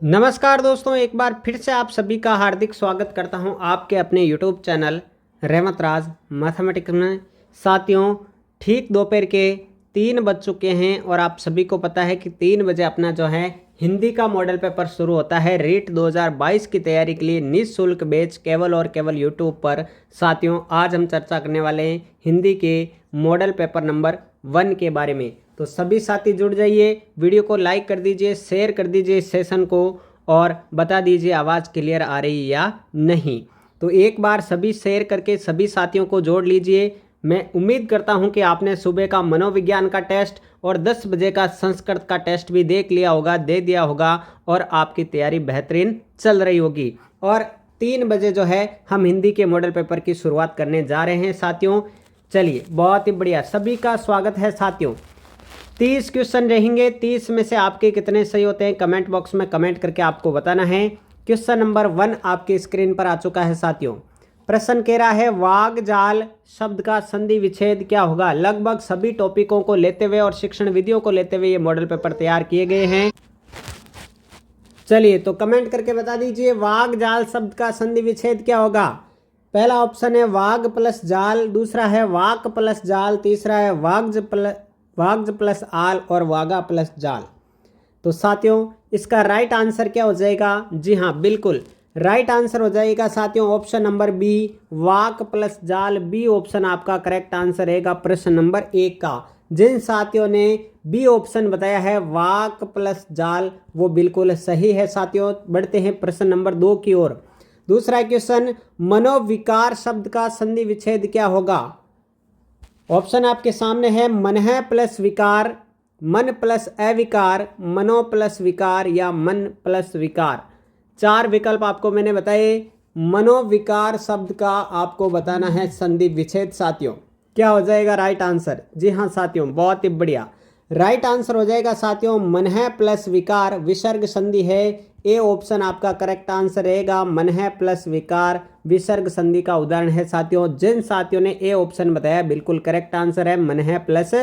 नमस्कार दोस्तों, एक बार फिर से आप सभी का हार्दिक स्वागत करता हूं आपके अपने यूट्यूब चैनल रहमत राज मैथमेटिक्स में। साथियों, ठीक दोपहर के 3 बज चुके हैं और आप सभी को पता है कि 3 बजे अपना जो है हिंदी का मॉडल पेपर शुरू होता है। रीट 2022 की तैयारी के लिए निःशुल्क बैच केवल और केवल यूट्यूब पर। साथियों, आज हम चर्चा करने वाले हैं हिंदी के मॉडल पेपर नंबर 1 के बारे में। तो सभी साथी जुड़ जाइए, वीडियो को लाइक कर दीजिए, शेयर कर दीजिए इस सेशन को और बता दीजिए आवाज़ क्लियर आ रही है या नहीं। तो एक बार सभी शेयर करके सभी साथियों को जोड़ लीजिए। मैं उम्मीद करता हूं कि आपने सुबह का मनोविज्ञान का टेस्ट और 10 बजे का संस्कृत का टेस्ट भी देख लिया होगा, दे दिया होगा और आपकी तैयारी बेहतरीन चल रही होगी। और 3 बजे जो है हम हिंदी के मॉडल पेपर की शुरुआत करने जा रहे हैं साथियों। चलिए, बहुत ही बढ़िया, सभी का स्वागत है साथियों। 30 क्वेश्चन रहेंगे। 30 में से आपके कितने सही होते हैं कमेंट बॉक्स में कमेंट करके आपको बताना है। क्वेश्चन नंबर 1 आपकी स्क्रीन पर आ चुका है साथियों। प्रश्न कह रहा है वाग जाल शब्द का संधि विच्छेद क्या होगा। लगभग सभी टॉपिकों को लेते हुए और शिक्षण विधियों को लेते हुए ये मॉडल पेपर तैयार किए गए हैं। चलिए, तो कमेंट करके बता दीजिए वाग जाल शब्द का संधि विच्छेद क्या होगा। पहला ऑप्शन है वाग प्लस जाल, दूसरा है वाक प्लस जाल, तीसरा है वाग्ज प्लस आल और वागा प्लस जाल। तो साथियों, इसका राइट आंसर क्या हो जाएगा। जी हाँ, बिल्कुल राइट आंसर हो जाएगा साथियों ऑप्शन नंबर बी, वाक प्लस जाल। बी ऑप्शन आपका करेक्ट आंसर रहेगा प्रश्न नंबर 1 का। जिन साथियों ने बी ऑप्शन बताया है वाक प्लस जाल, वो बिल्कुल सही है साथियों। बढ़ते हैं प्रश्न नंबर 2 की ओर। दूसरा क्वेश्चन, मनोविकार शब्द का संधि विच्छेद क्या होगा। ऑप्शन आपके सामने है मनः प्लस विकार, मन प्लस अविकार, मनो प्लस विकार या मन प्लस विकार। 4 विकल्प आपको मैंने बताए। मनोविकार शब्द का आपको बताना है संधि विच्छेद साथियों। क्या हो जाएगा राइट आंसर। जी हाँ साथियों, बहुत ही बढ़िया, राइट आंसर हो जाएगा साथियों मनः प्लस विकार। विसर्ग संधि है, ए ऑप्शन आपका करेक्ट आंसर रहेगा। मनः प्लस विकार विसर्ग संधि का उदाहरण है साथियों। जिन साथियों ने ए ऑप्शन बताया बिल्कुल करेक्ट आंसर है मनः प्लस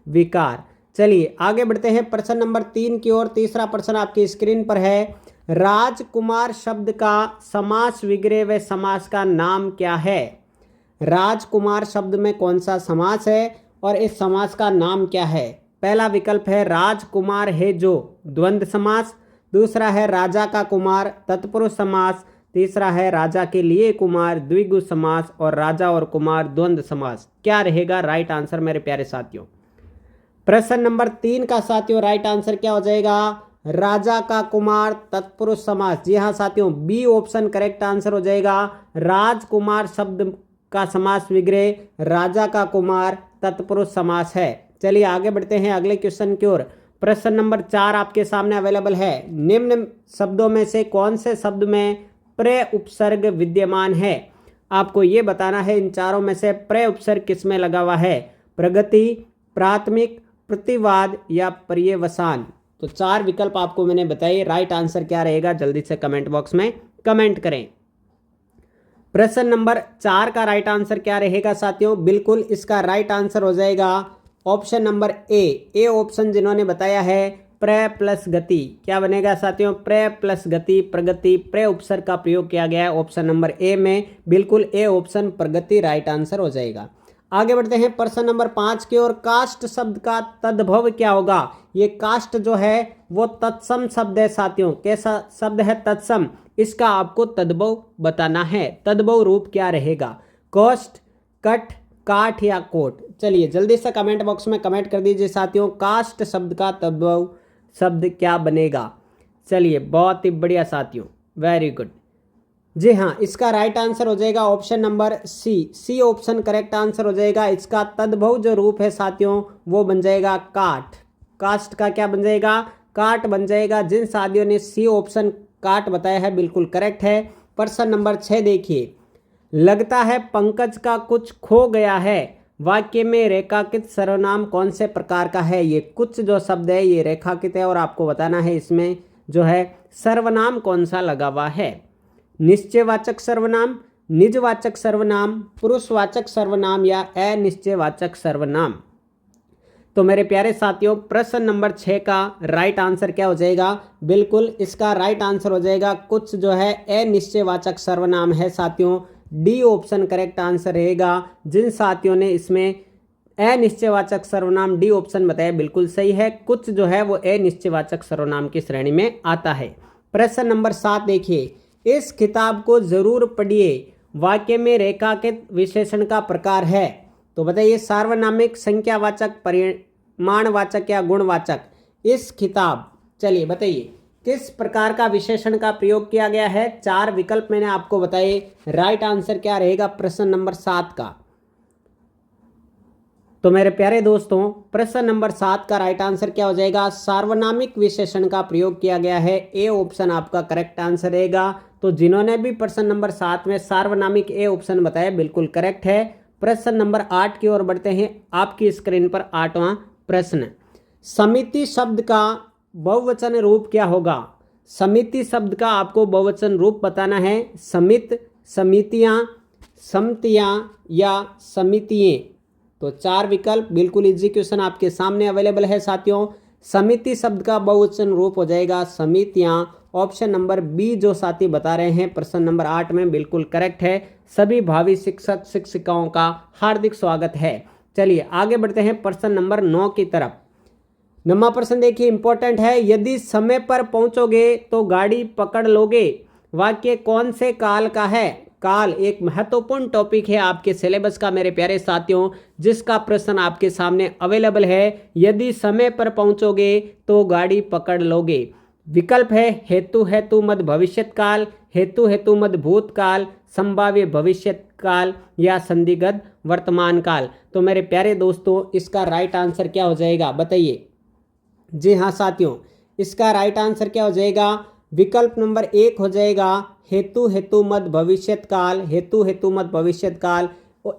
विकार। चलिए आगे बढ़ते हैं प्रश्न नंबर 3 की ओर। तीसरा प्रश्न आपकी स्क्रीन पर है। राजकुमार शब्द का समास विग्रह व समास का नाम क्या है। राजकुमार शब्द में कौन सा समास है और इस समास का नाम क्या है। पहला विकल्प है राजकुमार है जो द्वंद्व समास, दूसरा है राजा का कुमार तत्पुरुष समास, तीसरा है राजा के लिए कुमार द्विगु समास और राजा और कुमार द्वंद्व समास। क्या रहेगा राइट आंसर मेरे प्यारे साथियों। प्रश्न नंबर 3 का साथियों राइट आंसर क्या हो जाएगा। राजा का कुमार तत्पुरुष समास। जी हाँ साथियों, बी ऑप्शन करेक्ट आंसर हो जाएगा। राजकुमार शब्द का समास विग्रह राजा का कुमार तत्पुरुष समास है। चलिए आगे बढ़ते हैं अगले क्वेश्चन की ओर। प्रश्न नंबर 4 आपके सामने अवेलेबल है। निम्न शब्दों में से कौन से शब्द में प्रे उपसर्ग विद्यमान है। आपको ये बताना है इन चारों में से प्रे उपसर्ग किस में लगा हुआ है। प्रगति, प्राथमिक, प्रतिवाद या पर्यवसान। तो 4 विकल्प आपको मैंने बताए। राइट आंसर क्या रहेगा जल्दी से कमेंट बॉक्स में कमेंट करें। प्रश्न नंबर 4 का राइट आंसर क्या रहेगा साथियों। बिल्कुल इसका राइट आंसर हो जाएगा ऑप्शन नंबर ए ऑप्शन जिन्होंने बताया है प्रे प्लस गति। क्या बनेगा साथियों, प्रे प्लस गति प्रगति। प्रे उपसर्ग का प्रयोग किया गया है ऑप्शन नंबर ए में। बिल्कुल A option Pragati right answer हो जाएगा। आगे बढ़ते हैं प्रश्न नंबर 5 की ओर। काष्ठ शब्द का तद्भव क्या होगा। ये काष्ठ जो है वो तत्सम शब्द है साथियों। कैसा शब्द है, तत्सम। इसका आपको तद्भव बताना है। तद्भव रूप क्या रहेगा, कोष्ठ, कठ, काठ या कोट। चलिए जल्दी से कमेंट बॉक्स में कमेंट कर दीजिए साथियों, काष्ठ शब्द का तद्भव शब्द क्या बनेगा। चलिए बहुत ही बढ़िया साथियों, वेरी गुड। जी हाँ, इसका राइट आंसर हो जाएगा option number C option correct answer हो जाएगा। इसका तद्भव जो रूप है साथियों वो बन जाएगा काठ। काष्ठ का क्या बन जाएगा, काठ बन जाएगा। जिन साथियों ने सी ऑप्शन काठ बताया है बिल्कुल करेक्ट है। प्रश्न नंबर 6 देखिए। लगता है पंकज का कुछ खो गया है। वाक्य में रेखांकित सर्वनाम कौन से प्रकार का है। ये कुछ जो शब्द है ये रेखांकित है और आपको बताना है इसमें जो है सर्वनाम कौन सा लगा हुआ है। निश्चयवाचक सर्वनाम, निजवाचक सर्वनाम, पुरुषवाचक सर्वनाम या अनिश्चयवाचक सर्वनाम। तो मेरे प्यारे साथियों प्रश्न नंबर 6 का राइट आंसर क्या हो जाएगा? बिल्कुल इसका राइट आंसर हो जाएगा कुछ जो है अनिश्चयवाचक सर्वनाम है साथियों। डी ऑप्शन करेक्ट आंसर रहेगा। जिन साथियों ने इसमें अनिश्चयवाचक सर्वनाम डी ऑप्शन बताया बिल्कुल सही है। कुछ जो है वो अनिश्चयवाचक सर्वनाम की श्रेणी में आता है। प्रश्न नंबर 7 देखिए, इस किताब को जरूर पढ़िए, वाक्य में रेखांकित विशेषण का प्रकार है। तो बताइए सार्वनामिक, संख्यावाचक, परिमाणवाचक या गुणवाचक। इस किताब, चलिए बताइए किस प्रकार का विशेषण का प्रयोग किया गया है? 4 विकल्प मैंने आपको बताए। राइट आंसर क्या रहेगा प्रश्न नंबर 7 का? तो मेरे प्यारे दोस्तों प्रश्न नंबर 7 का राइट आंसर क्या हो जाएगा? सार्वनामिक विशेषण का प्रयोग किया गया है। ए ऑप्शन आपका करेक्ट आंसर रहेगा। तो जिन्होंने भी प्रश्न नंबर 7 में सार्वनामिक ए ऑप्शन बताया बिल्कुल करेक्ट है। प्रश्न नंबर 8 की ओर बढ़ते हैं। आपकी स्क्रीन पर 8वां प्रश्न, समिति शब्द का बहुवचन रूप क्या होगा? समिति शब्द का आपको बहुवचन रूप बताना है। समित, समितियां, समितियां या समितियां। तो 4 विकल्प बिल्कुल इजी क्वेश्चन आपके सामने अवेलेबल है साथियों। समिति शब्द का बहुवचन रूप हो जाएगा समितियां। ऑप्शन नंबर बी जो साथी बता रहे हैं प्रश्न नंबर 8 में बिल्कुल करेक्ट है। सभी भावी शिक्षक शिक्षिकाओं का हार्दिक स्वागत है। चलिए आगे बढ़ते हैं प्रश्न नंबर 9 की तरफ। 9वां प्रश्न देखिए इंपॉर्टेंट है। यदि समय पर पहुंचोगे तो गाड़ी पकड़ लोगे, वाक्य कौन से काल का है? काल एक महत्वपूर्ण टॉपिक है आपके सिलेबस का मेरे प्यारे साथियों, जिसका प्रश्न आपके सामने अवेलेबल है। यदि समय पर पहुंचोगे तो गाड़ी पकड़ लोगे। विकल्प है हेतु हेतु मध्य भविष्यत काल, हेतु हेतु मध्य भूतकाल, संभाव्य भविष्यत काल या संदिग्ध वर्तमान काल। तो मेरे प्यारे दोस्तों इसका राइट आंसर क्या हो जाएगा बताइए? जी हाँ साथियों, इसका राइट आंसर क्या हो जाएगा? विकल्प नंबर 1 हो जाएगा हेतु हेतु मध्य भविष्यत काल, हेतु हेतु मध्य भविष्यत काल।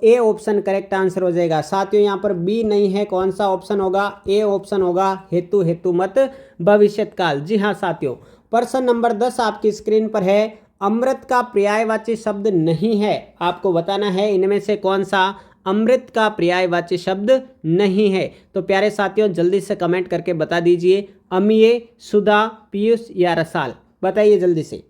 ए ऑप्शन करेक्ट आंसर हो जाएगा साथियों। यहाँ पर बी नहीं है, कौन सा ऑप्शन होगा? ए ऑप्शन होगा हेतु हेतु मध्य भविष्यत काल। जी हाँ साथियों, प्रश्न नंबर 10 आपकी स्क्रीन पर है। अमृत का पर्यायवाची शब्द नहीं है, आपको बताना है इनमें से कौन सा अमृत का पर्यायवाची शब्द नहीं है। तो प्यारे साथियों जल्दी से कमेंट करके बता दीजिए, अमीय, सुधा, पीयूष या रसाल, बताइए जल्दी से।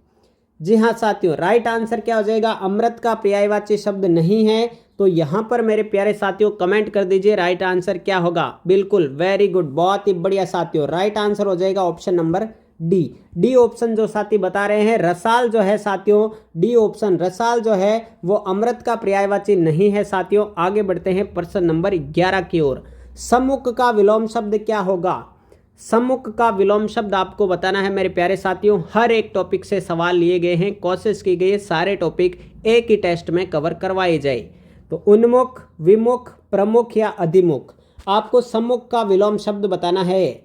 जी हाँ साथियों, राइट आंसर क्या हो जाएगा? अमृत का पर्यायवाची शब्द नहीं है। तो यहाँ पर मेरे प्यारे साथियों कमेंट कर दीजिए राइट आंसर क्या होगा। बिल्कुल वेरी गुड, बहुत ही बढ़िया साथियों। राइट आंसर हो जाएगा option number D. D option जो साथी बता रहे हैं रसाल जो है साथियों, डी ऑप्शन रसाल जो है वो अमृत का पर्यायवाची नहीं है साथियों। आगे बढ़ते हैं प्रश्न नंबर 11 की ओर। सम्मुख का विलोम शब्द क्या होगा? सम्मुख का विलोम शब्द आपको बताना है मेरे प्यारे साथियों। हर एक टॉपिक से सवाल लिए गए हैं, कोशिश की गई है सारे टॉपिक एक ही टेस्ट में कवर करवाए जाए। तो उन्मुख, विमुख, प्रमुख या अधिमुख, आपको सम्मुख का विलोम शब्द बताना है।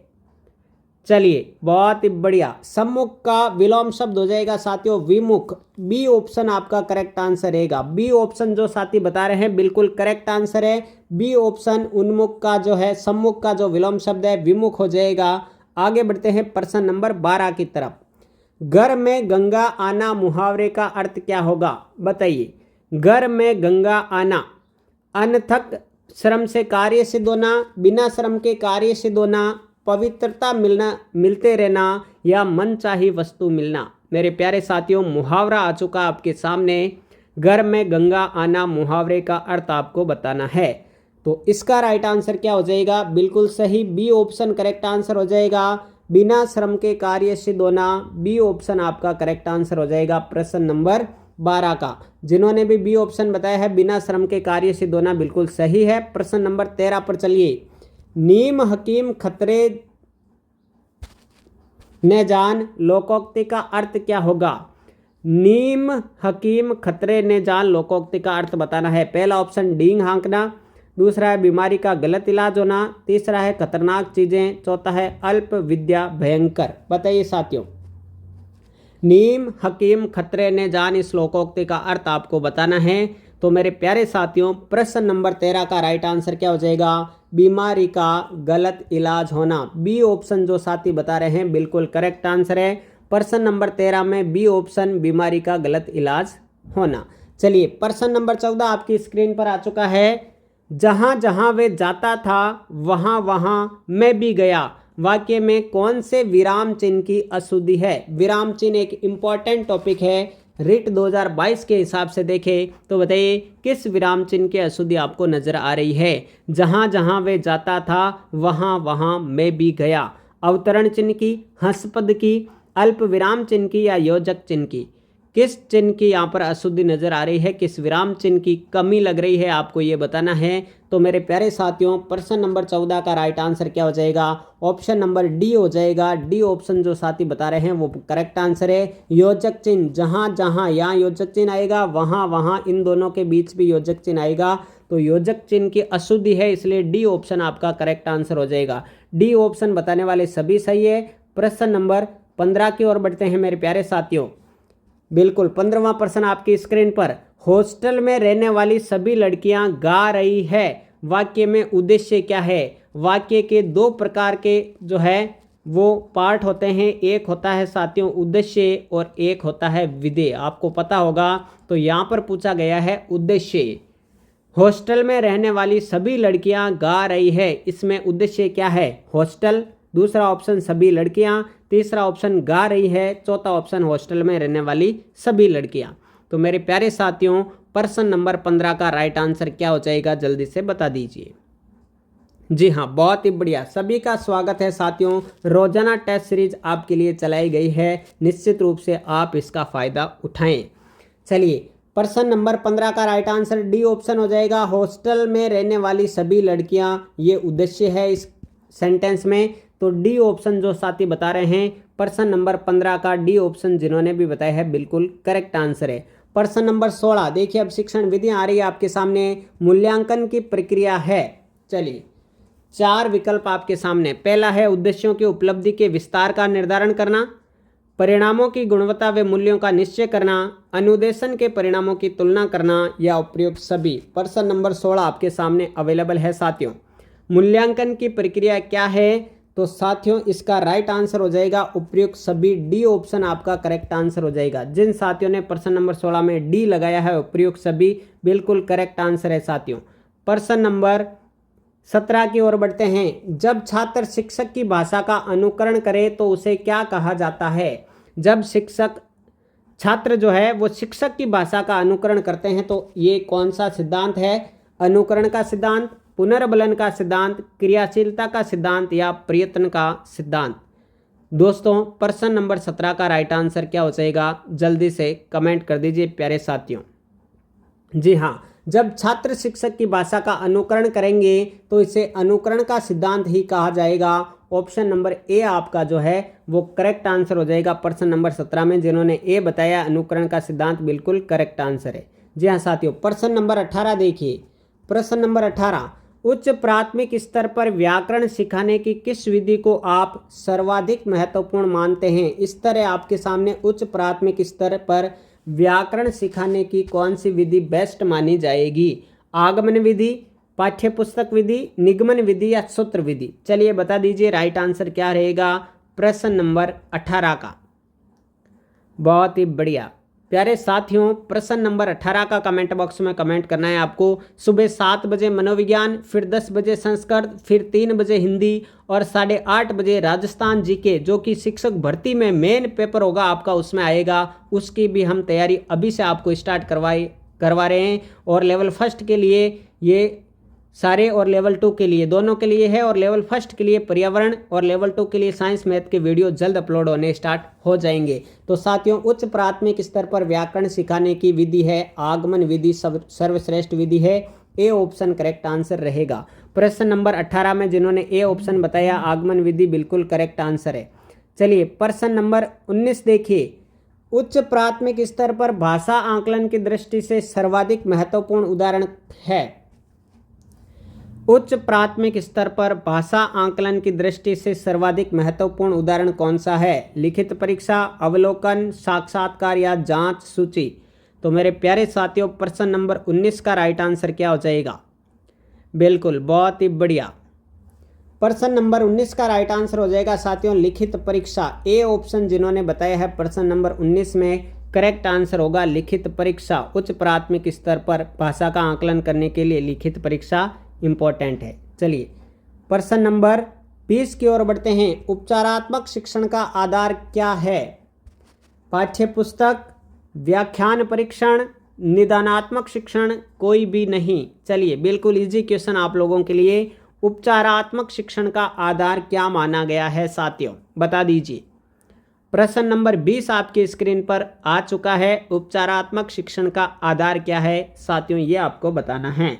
चलिए बहुत ही बढ़िया, सम्मुख का विलोम शब्द हो जाएगा साथियों विमुख। बी ऑप्शन आपका करेक्ट आंसर रहेगा। बी ऑप्शन जो साथी बता रहे हैं बिल्कुल करेक्ट आंसर है। बी ऑप्शन उन्मुख का जो है, सम्मुख का जो विलोम शब्द है विमुख हो जाएगा। आगे बढ़ते हैं प्रश्न नंबर 12 की तरफ। घर में गंगा आना मुहावरे का अर्थ क्या होगा? बताइए। घर में गंगा आना, अनथक श्रम से कार्य सिद्ध होना, बिना श्रम के कार्य सिद्ध होना, पवित्रता मिलना, मिलते रहना या मनचाही वस्तु मिलना। मेरे प्यारे साथियों मुहावरा आ चुका आपके सामने। घर में गंगा आना मुहावरे का अर्थ आपको बताना है। तो इसका राइट आंसर क्या हो जाएगा? बिल्कुल सही, बी ऑप्शन करेक्ट आंसर हो जाएगा। बिना श्रम के कार्य सिद्ध होना, बी ऑप्शन आपका करेक्ट आंसर हो जाएगा प्रश्न नंबर 12 का। जिन्होंने भी बी ऑप्शन बताया है बिना श्रम के कार्य सिद्ध होना बिल्कुल सही है। प्रश्न नंबर 13 पर चलिए। नीम हकीम खतरे ने जान लोकोक्ति का अर्थ क्या होगा? नीम हकीम खतरे ने जान लोकोक्ति का अर्थ बताना है। पहला ऑप्शन डींग हाँकना, दूसरा है बीमारी का गलत इलाज होना, तीसरा है खतरनाक चीजें, चौथा है अल्प विद्या भयंकर। बताइए साथियों, नीम हकीम खतरे ने जान इस लोकोक्ति का अर्थ आपको बताना है। तो मेरे प्यारे साथियों प्रश्न नंबर 13 का राइट आंसर क्या हो जाएगा? बीमारी का गलत इलाज होना। बी ऑप्शन जो साथी बता रहे हैं बिल्कुल करेक्ट आंसर है। प्रश्न नंबर 13 में बी ऑप्शन बीमारी का गलत इलाज होना। चलिए प्रश्न नंबर 14 आपकी स्क्रीन पर आ चुका है। जहाँ जहाँ वे जाता था वहाँ वहाँ मैं भी गया वाक्य में कौन से विराम चिन्ह की अशुद्धि है। विराम चिन्ह एक इम्पॉर्टेंट टॉपिक है। रिट 2022 के हिसाब से देखें तो बताइए किस विराम चिन्ह की अशुद्धि आपको नजर आ रही है। जहाँ जहाँ वे जाता था वहाँ वहाँ मैं भी गया। अवतरण चिन्ह की, हंसपद की, अल्प विराम चिन्ह की या योजक चिन्ह की, किस चिन्ह की यहाँ पर अशुद्धि नजर आ रही है, किस विराम चिन्ह की कमी लग रही है, आपको ये बताना है। तो मेरे प्यारे साथियों प्रश्न नंबर 14 का राइट आंसर क्या हो जाएगा? ऑप्शन नंबर डी हो जाएगा। डी ऑप्शन जो साथी बता रहे हैं वो करेक्ट आंसर है। योजक चिन्ह, जहाँ जहाँ यहाँ योजक चिन्ह आएगा वहाँ वहाँ इन दोनों के बीच भी योजक चिन्ह आएगा, तो योजक चिन्ह की अशुद्धि है, इसलिए डी ऑप्शन आपका करेक्ट आंसर हो जाएगा। डी ऑप्शन बताने वाले सभी सही है। प्रश्न नंबर 15 की ओर बढ़ते हैं मेरे प्यारे साथियों। बिल्कुल 15वां प्रश्न आपकी स्क्रीन पर। हॉस्टल में रहने वाली सभी लड़कियां गा रही है वाक्य में उद्देश्य क्या है? वाक्य के दो प्रकार के जो है वो पार्ट होते हैं। एक होता है साथियों उद्देश्य और एक होता है विधेय। आपको पता होगा, तो यहाँ पर पूछा गया है उद्देश्य। हॉस्टल में रहने वाली सभी लड़कियां गा रही है, इसमें उद्देश्य क्या है? हॉस्टल, दूसरा ऑप्शन सभी लड़कियां, तीसरा ऑप्शन गा रही है, चौथा ऑप्शन हॉस्टल में रहने वाली सभी लड़कियां। तो मेरे प्यारे साथियों प्रश्न नंबर 15 का राइट आंसर क्या हो जाएगा, जल्दी से बता दीजिए। जी हाँ, बहुत ही बढ़िया। सभी का स्वागत है साथियों। रोजाना टेस्ट सीरीज आपके लिए चलाई गई है, निश्चित रूप से आप इसका फायदा उठाएं। चलिए प्रश्न नंबर 15 का राइट आंसर डी ऑप्शन हो जाएगा। हॉस्टल में रहने वाली सभी लड़कियां, ये उद्देश्य है इस सेंटेंस में। तो डी ऑप्शन जो साथी बता रहे हैं प्रश्न नंबर 15 का डी ऑप्शन जिन्होंने भी बताया है बिल्कुल करेक्ट आंसर है। प्रश्न नंबर 16 देखिए, अब शिक्षण विधियां आ रही है आपके सामने। मूल्यांकन की प्रक्रिया है। चलिए 4 विकल्प आपके सामने। पहला है उद्देश्यों की उपलब्धि के विस्तार का निर्धारण करना, परिणामों की गुणवत्ता व मूल्यों का निश्चय करना, अनुदेशन के परिणामों की तुलना करना या उपयुक्त सभी। प्रश्न नंबर 16 आपके सामने अवेलेबल है साथियों। मूल्यांकन की प्रक्रिया क्या है? तो साथियों इसका राइट आंसर हो जाएगा उपयुक्त सभी। डी ऑप्शन आपका करेक्ट आंसर हो जाएगा। जिन साथियों ने प्रश्न नंबर 16 में डी लगाया है उपयुक्त सभी, बिल्कुल करेक्ट आंसर है साथियों। प्रश्न नंबर 17 की ओर बढ़ते हैं। जब छात्र शिक्षक की भाषा का अनुकरण करे तो उसे क्या कहा जाता है? जब छात्र जो है वो शिक्षक की भाषा का अनुकरण करते हैं तो ये कौन सा सिद्धांत है? अनुकरण का सिद्धांत, पुनर्बलन का सिद्धांत, क्रियाशीलता का सिद्धांत या प्रयत्न का सिद्धांत। दोस्तों प्रश्न नंबर 17 का राइट आंसर क्या हो जाएगा, जल्दी से कमेंट कर दीजिए प्यारे साथियों। जी हाँ, जब छात्र शिक्षक की भाषा का अनुकरण करेंगे तो इसे अनुकरण का सिद्धांत ही कहा जाएगा। ऑप्शन नंबर ए आपका जो है वो करेक्ट आंसर हो जाएगा। प्रश्न नंबर 17 में जिन्होंने ए बताया अनुकरण का सिद्धांत बिल्कुल करेक्ट आंसर है। जी हाँ साथियों, प्रश्न नंबर 18 देखिए। प्रश्न नंबर 18, उच्च प्राथमिक स्तर पर व्याकरण सिखाने की किस विधि को आप सर्वाधिक महत्वपूर्ण मानते हैं? इस तरह आपके सामने उच्च प्राथमिक स्तर पर व्याकरण सिखाने की कौन सी विधि बेस्ट मानी जाएगी? आगमन विधि, पाठ्यपुस्तक विधि, निगमन विधि या सूत्र विधि? चलिए बता दीजिए राइट आंसर क्या रहेगा प्रश्न नंबर 18 का। बहुत ही बढ़िया प्यारे साथियों, प्रश्न नंबर 18 का कमेंट बॉक्स में कमेंट करना है आपको। सुबह 7 बजे मनोविज्ञान, फिर 10 बजे संस्कृत, फिर 3 बजे हिंदी और 8:30 बजे राजस्थान जीके, जो कि शिक्षक भर्ती में मेन पेपर होगा आपका उसमें आएगा। उसकी भी हम तैयारी अभी से आपको स्टार्ट करवा रहे हैं। और लेवल फर्स्ट के लिए ये सारे और लेवल 2 के लिए दोनों के लिए है, और लेवल फर्स्ट के लिए पर्यावरण और लेवल 2 के लिए साइंस मैथ के वीडियो जल्द अपलोड होने स्टार्ट हो जाएंगे। तो साथियों उच्च प्राथमिक स्तर पर व्याकरण सिखाने की विधि है आगमन विधि, सर्वश्रेष्ठ विधि है। ए ऑप्शन करेक्ट आंसर रहेगा। प्रश्न नंबर 18 में जिन्होंने ए ऑप्शन बताया आगमन विधि बिल्कुल करेक्ट आंसर है। चलिए प्रश्न नंबर 19 देखिए। उच्च प्राथमिक स्तर पर भाषा आंकलन की दृष्टि से सर्वाधिक महत्वपूर्ण उदाहरण है। उच्च प्राथमिक स्तर पर भाषा आंकलन की दृष्टि से सर्वाधिक महत्वपूर्ण उदाहरण कौन सा है? लिखित परीक्षा, अवलोकन, साक्षात्कार या जांच सूची? तो मेरे प्यारे साथियों प्रश्न नंबर 19 का राइट आंसर क्या हो जाएगा? बिल्कुल बहुत ही बढ़िया, प्रश्न नंबर 19 का राइट आंसर हो जाएगा साथियों लिखित परीक्षा। ए ऑप्शन जिन्होंने बताया है प्रश्न नंबर 19 में करेक्ट आंसर होगा लिखित परीक्षा। उच्च प्राथमिक स्तर पर भाषा का आकलन करने के लिए लिखित परीक्षा इम्पोर्टेंट है। चलिए प्रश्न नंबर 20 की ओर बढ़ते हैं। उपचारात्मक शिक्षण का आधार क्या है? पाठ्य पुस्तक, व्याख्यान परीक्षण, निदानात्मक शिक्षण, कोई भी नहीं। चलिए बिल्कुल इजी क्वेश्चन आप लोगों के लिए। उपचारात्मक शिक्षण का आधार क्या माना गया है साथियों, बता दीजिए। प्रश्न नंबर 20 आपकी स्क्रीन पर आ चुका है। उपचारात्मक शिक्षण का आधार क्या है साथियों, ये आपको बताना है।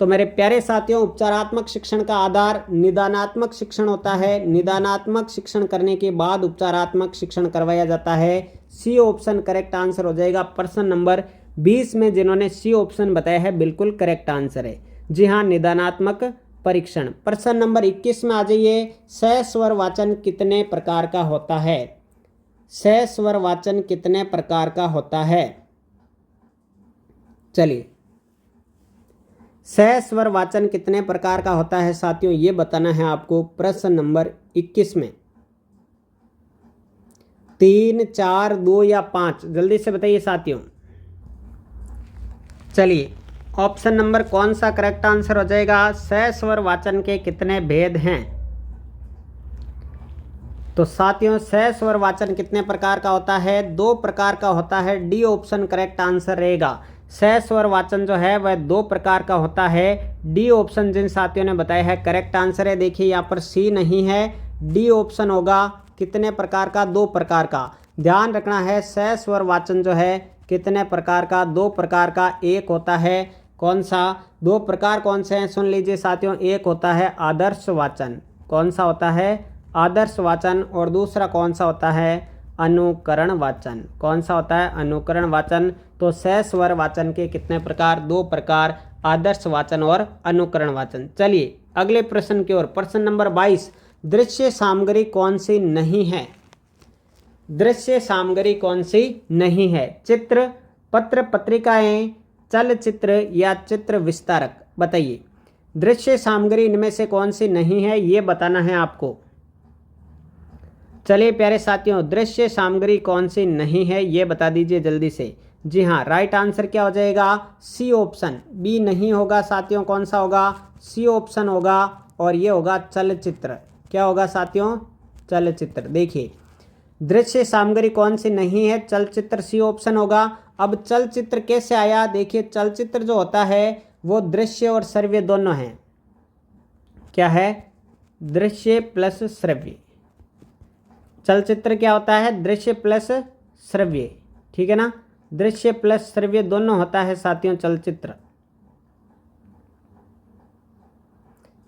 तो मेरे प्यारे साथियों, उपचारात्मक शिक्षण का आधार निदानात्मक शिक्षण होता है। निदानात्मक शिक्षण करने के बाद उपचारात्मक शिक्षण करवाया जाता है। सी ऑप्शन करेक्ट आंसर हो जाएगा। प्रश्न नंबर 20 में जिन्होंने सी ऑप्शन बताया है बिल्कुल करेक्ट आंसर है। जी हाँ, निदानात्मक परीक्षण। प्रश्न नंबर 21 में आ जाइए। सस्वर वाचन कितने प्रकार का होता है? सस्वर वाचन कितने प्रकार का होता है? चलिए सस्वर वाचन कितने प्रकार का होता है साथियों, ये बताना है आपको। प्रश्न नंबर 21 में 3, 4, 2 या 5, जल्दी से बताइए साथियों। चलिए ऑप्शन नंबर कौन सा करेक्ट आंसर हो जाएगा? सस्वर वाचन के कितने भेद हैं? तो साथियों सस्वर वाचन कितने प्रकार का होता है? 2 प्रकार का होता है। डी ऑप्शन करेक्ट आंसर रहेगा। सस्वर वाचन जो है वह 2 प्रकार का होता है। डी ऑप्शन जिन साथियों ने बताया है करेक्ट आंसर है। देखिए यहाँ पर सी नहीं है, डी ऑप्शन होगा। कितने प्रकार का? 2 प्रकार का। ध्यान रखना है सस्वर वाचन जो है कितने प्रकार का? 2 प्रकार का। एक होता है कौन सा? 2 प्रकार कौन से हैं सुन लीजिए साथियों। एक होता है आदर्श वाचन। कौन सा होता है? आदर्श वाचन। और दूसरा कौन सा होता है? अनुकरण वाचन। कौन सा होता है? अनुकरण वाचन। तो सस्वर वाचन के कितने प्रकार? 2 प्रकार, आदर्श वाचन और अनुकरण वाचन। चलिए अगले प्रश्न की ओर। प्रश्न नंबर 22। दृश्य सामग्री कौन सी नहीं है? दृश्य सामग्री कौन सी नहीं है? चित्र, पत्र पत्रिकाएं, चलचित्र या चित्र विस्तारक, बताइए। दृश्य सामग्री इनमें से कौन सी नहीं है, ये बताना है आपको। चलिए प्यारे साथियों, दृश्य सामग्री कौन सी नहीं है ये बता दीजिए जल्दी से। जी हाँ, राइट आंसर क्या हो जाएगा? C option. बी नहीं होगा साथियों, कौन सा होगा? सी ऑप्शन होगा। और ये होगा चलचित्र। क्या होगा साथियों? चलचित्र। देखिए दृश्य सामग्री कौन सी नहीं है? चलचित्र। सी ऑप्शन होगा। अब चलचित्र कैसे आया? देखिए चलचित्र जो होता है वो दृश्य और श्रव्य दोनों हैं। क्या है? दृश्य प्लस श्रव्य। चलचित्र क्या होता है? दृश्य प्लस श्रव्य। ठीक है ना? दृश्य प्लस श्रव्य दोनों होता है साथियों चलचित्र।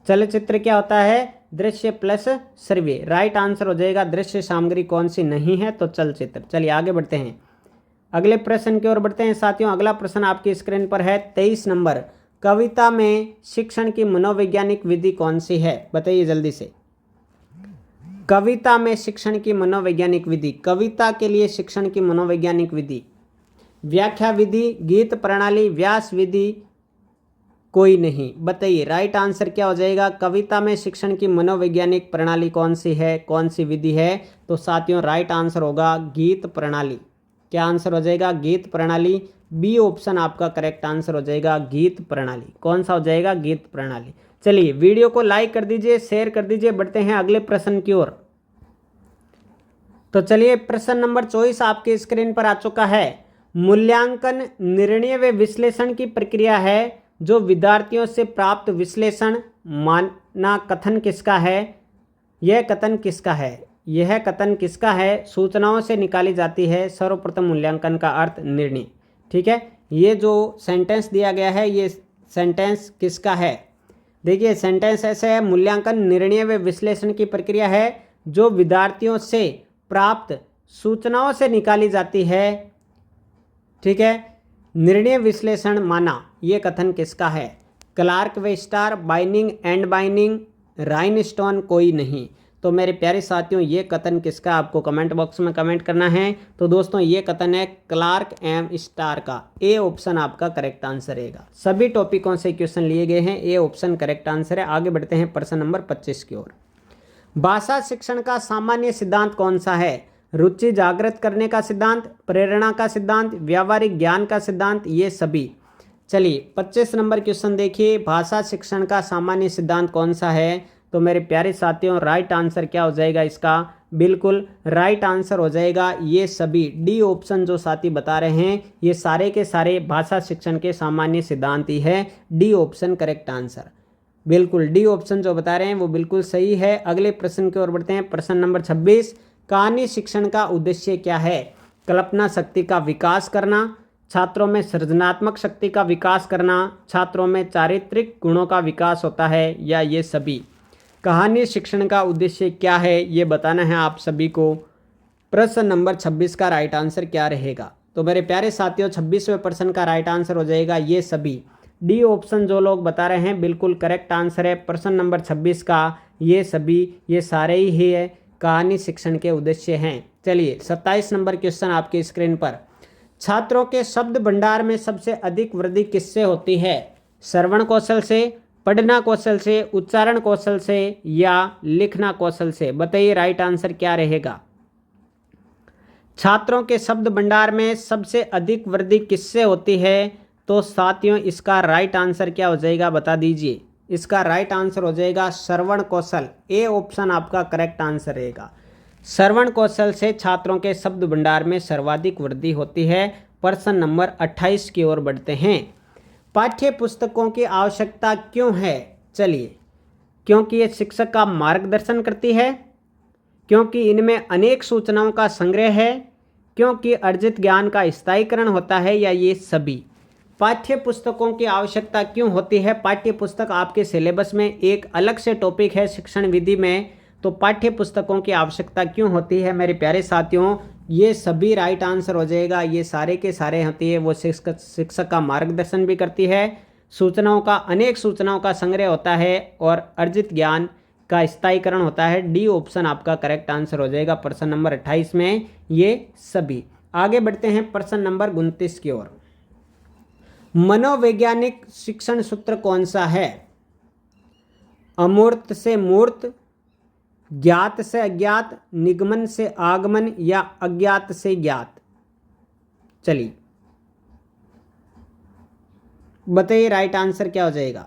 चलचित्र क्या होता है? दृश्य प्लस श्रव्य। राइट आंसर हो जाएगा दृश्य सामग्री कौन सी नहीं है, तो चलचित्र। चलिए आगे बढ़ते हैं, अगले प्रश्न की ओर बढ़ते हैं साथियों। अगला प्रश्न आपकी स्क्रीन पर है 23 नंबर। कविता में शिक्षण की मनोवैज्ञानिक विधि कौन सी है? बताइए जल्दी से। कविता में शिक्षण की मनोवैज्ञानिक विधि। कविता के लिए शिक्षण की मनोवैज्ञानिक विधि। व्याख्या विधि, गीत प्रणाली, व्यास विधि, कोई नहीं। बताइए राइट आंसर क्या हो जाएगा? कविता में शिक्षण की मनोवैज्ञानिक प्रणाली कौन सी है, कौन सी विधि है? तो साथियों राइट आंसर होगा गीत प्रणाली। क्या आंसर हो जाएगा? गीत प्रणाली। बी ऑप्शन आपका करेक्ट आंसर हो जाएगा, गीत प्रणाली। कौन सा हो जाएगा? गीत प्रणाली। चलिए वीडियो को लाइक कर दीजिए, शेयर कर दीजिए। बढ़ते हैं अगले प्रश्न की ओर। तो चलिए प्रश्न नंबर 24 आपके स्क्रीन पर आ चुका है। मूल्यांकन निर्णय व विश्लेषण की प्रक्रिया है जो विद्यार्थियों से प्राप्त विश्लेषण माना कथन किसका है? यह कथन किसका है? यह कथन किसका है? सूचनाओं से निकाली जाती है। सर्वप्रथम मूल्यांकन का अर्थ निर्णय। ठीक है, ये जो सेंटेंस दिया गया है ये सेंटेंस किसका है? देखिए सेंटेंस ऐसे है, मूल्यांकन निर्णय व विश्लेषण की प्रक्रिया है जो विद्यार्थियों से प्राप्त सूचनाओं से निकाली जाती है। ठीक है, निर्णय विश्लेषण माना, ये कथन किसका है? क्लार्क व स्टार, बाइनिंग एंड बाइनिंग, राइनस्टोन, कोई नहीं। तो मेरे प्यारे साथियों ये कथन किसका आपको कमेंट बॉक्स में कमेंट करना है। तो दोस्तों ये कथन है क्लार्क एम स्टार का। ए ऑप्शन आपका करेक्ट आंसर रहेगा। सभी टॉपिकों से क्वेश्चन लिए गए हैं, ए ऑप्शन करेक्ट आंसर है। आगे बढ़ते हैं प्रश्न नंबर 25 की ओर। भाषा शिक्षण का सामान्य सिद्धांत कौन सा है? रुचि जागृत करने का सिद्धांत, प्रेरणा का सिद्धांत, व्यावहारिक ज्ञान का सिद्धांत, ये सभी। चलिए 25 नंबर क्वेश्चन देखिए, भाषा शिक्षण का सामान्य सिद्धांत कौन सा है? तो मेरे प्यारे साथियों राइट आंसर क्या हो जाएगा इसका? बिल्कुल राइट आंसर हो जाएगा ये सभी। डी ऑप्शन जो साथी बता रहे हैं ये सारे के सारे भाषा शिक्षण के सामान्य सिद्धांत ही है। D option correct answer. बिल्कुल डी ऑप्शन जो बता रहे हैं वो बिल्कुल सही है। अगले प्रश्न की ओर बढ़ते हैं। प्रश्न नंबर 26, कहानी शिक्षण का उद्देश्य क्या है? कल्पना शक्ति का विकास करना, छात्रों में सृजनात्मक शक्ति का विकास करना, छात्रों में चारित्रिक गुणों का विकास होता है, या ये सभी? कहानी शिक्षण का उद्देश्य क्या है ये बताना है आप सभी को। प्रश्न नंबर 26 का राइट आंसर क्या रहेगा? तो मेरे प्यारे साथियों 26वें प्रश्न का राइट आंसर हो जाएगा ये सभी। डी ऑप्शन जो लोग बता रहे हैं बिल्कुल करेक्ट आंसर है। प्रश्न नंबर 26 का ये सभी, ये सारे ही है कहानी शिक्षण के उद्देश्य हैं। चलिए 27 नंबर क्वेश्चन आपकी स्क्रीन पर। छात्रों के शब्द भंडार में सबसे अधिक वृद्धि किससे होती है? श्रवण कौशल से, पढ़ना कौशल से, उच्चारण कौशल से, या लिखना कौशल से? बताइए राइट आंसर क्या रहेगा? छात्रों के शब्द भंडार में सबसे अधिक वृद्धि किससे होती है? तो साथियों इसका राइट आंसर क्या हो जाएगा बता दीजिए। इसका राइट आंसर हो जाएगा श्रवण कौशल। ए ऑप्शन आपका करेक्ट आंसर रहेगा। श्रवण कौशल से छात्रों के शब्द भंडार में सर्वाधिक वृद्धि होती है। प्रश्न नंबर 28 की ओर बढ़ते हैं। पाठ्य पुस्तकों की आवश्यकता क्यों है? चलिए, क्योंकि ये शिक्षक का मार्गदर्शन करती है, क्योंकि इनमें अनेक सूचनाओं का संग्रह है, क्योंकि अर्जित ज्ञान का स्थायीकरण होता है, या ये सभी? पाठ्य पुस्तकों की आवश्यकता क्यों होती है? पाठ्य पुस्तक आपके सिलेबस में एक अलग से टॉपिक है शिक्षण विधि में। तो पाठ्य पुस्तकों की आवश्यकता क्यों होती है मेरे प्यारे साथियों? ये सभी राइट आंसर हो जाएगा। ये सारे के सारे होती है वो शिक्षक का मार्गदर्शन भी करती है, सूचनाओं का अनेक सूचनाओं का संग्रह होता है, और अर्जित ज्ञान का स्थायीकरण होता है। डी ऑप्शन आपका करेक्ट आंसर हो जाएगा प्रश्न नंबर 28 में ये सभी। आगे बढ़ते हैं प्रश्न नंबर 29 की ओर। मनोवैज्ञानिक शिक्षण सूत्र कौन सा है? अमूर्त से मूर्त, ज्ञात से अज्ञात, निगमन से आगमन, या अज्ञात से ज्ञात? चलिए बताइए राइट आंसर क्या हो जाएगा?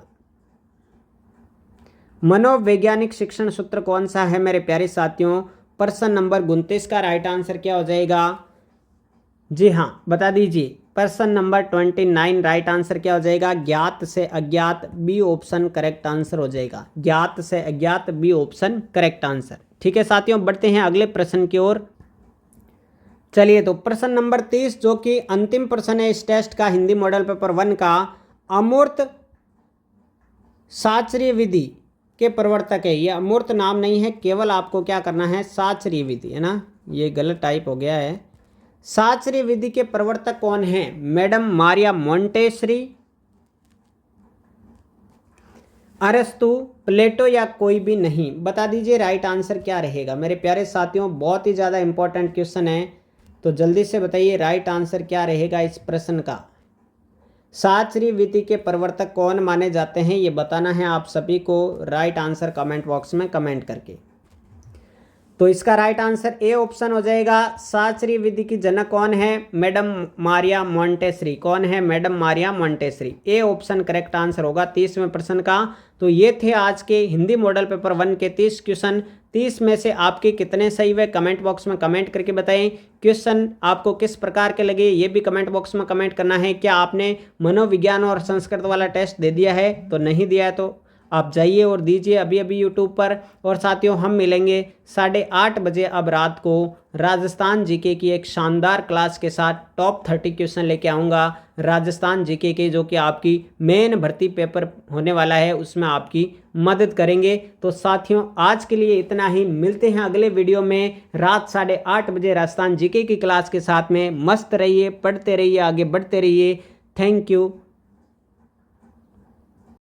मनोवैज्ञानिक शिक्षण सूत्र कौन सा है मेरे प्यारे साथियों? प्रश्न नंबर 29 का राइट आंसर क्या हो जाएगा? जी हाँ बता दीजिए। प्रश्न नंबर 29 राइट आंसर क्या हो जाएगा? ज्ञात से अज्ञात। बी ऑप्शन करेक्ट आंसर हो जाएगा। ज्ञात से अज्ञात, बी ऑप्शन करेक्ट आंसर। ठीक है साथियों, बढ़ते हैं अगले प्रश्न की ओर। चलिए तो प्रश्न नंबर 30 जो कि अंतिम प्रश्न है इस टेस्ट का, हिंदी मॉडल पेपर 1 का। अमूर्त शास्त्रीय विधि के प्रवर्तक है। ये अमूर्त नाम नहीं है, केवल आपको क्या करना है शास्त्रीय विधि, है ना, ये गलत टाइप हो गया है। शास्त्रीय विधि के प्रवर्तक कौन है? मैडम मारिया मोंटेसरी, अरस्तु, प्लेटो, या कोई भी नहीं? बता दीजिए राइट आंसर क्या रहेगा मेरे प्यारे साथियों। बहुत ही ज़्यादा इंपॉर्टेंट क्वेश्चन है, तो जल्दी से बताइए राइट आंसर क्या रहेगा इस प्रश्न का। शास्त्रीय विधि के प्रवर्तक कौन माने जाते हैं ये बताना है आप सभी को राइट आंसर कमेंट बॉक्स में कमेंट करके। तो इसका राइट आंसर ए ऑप्शन हो जाएगा। शास्त्रीय विधि की जनक कौन है? Madam Maria Montessori. कौन है? Madam Maria Montessori. A option correct answer होगा 30वें प्रश्न का। तो ये थे आज के हिंदी मॉडल पेपर 1 के 30 क्वेश्चन। 30 में से आपके कितने सही हुए कमेंट बॉक्स में कमेंट करके बताएं। क्वेश्चन आपको किस प्रकार के लगे ये भी कमेंट बॉक्स में कमेंट करना है। क्या आपने मनोविज्ञान और संस्कृत वाला टेस्ट दे दिया है? तो नहीं दिया है तो आप जाइए और दीजिए अभी अभी यूट्यूब पर। और साथियों हम मिलेंगे 8:30 बजे अब रात को राजस्थान जीके की एक शानदार क्लास के साथ। टॉप 30 क्वेश्चन लेके आऊँगा राजस्थान जीके के, जो कि आपकी मेन भर्ती पेपर होने वाला है, उसमें आपकी मदद करेंगे। तो साथियों आज के लिए इतना ही। मिलते हैं अगले वीडियो में रात 8:30 बजे राजस्थान जीके की क्लास के साथ में। मस्त रहिए, पढ़ते रहिए, आगे बढ़ते रहिए। Thank you.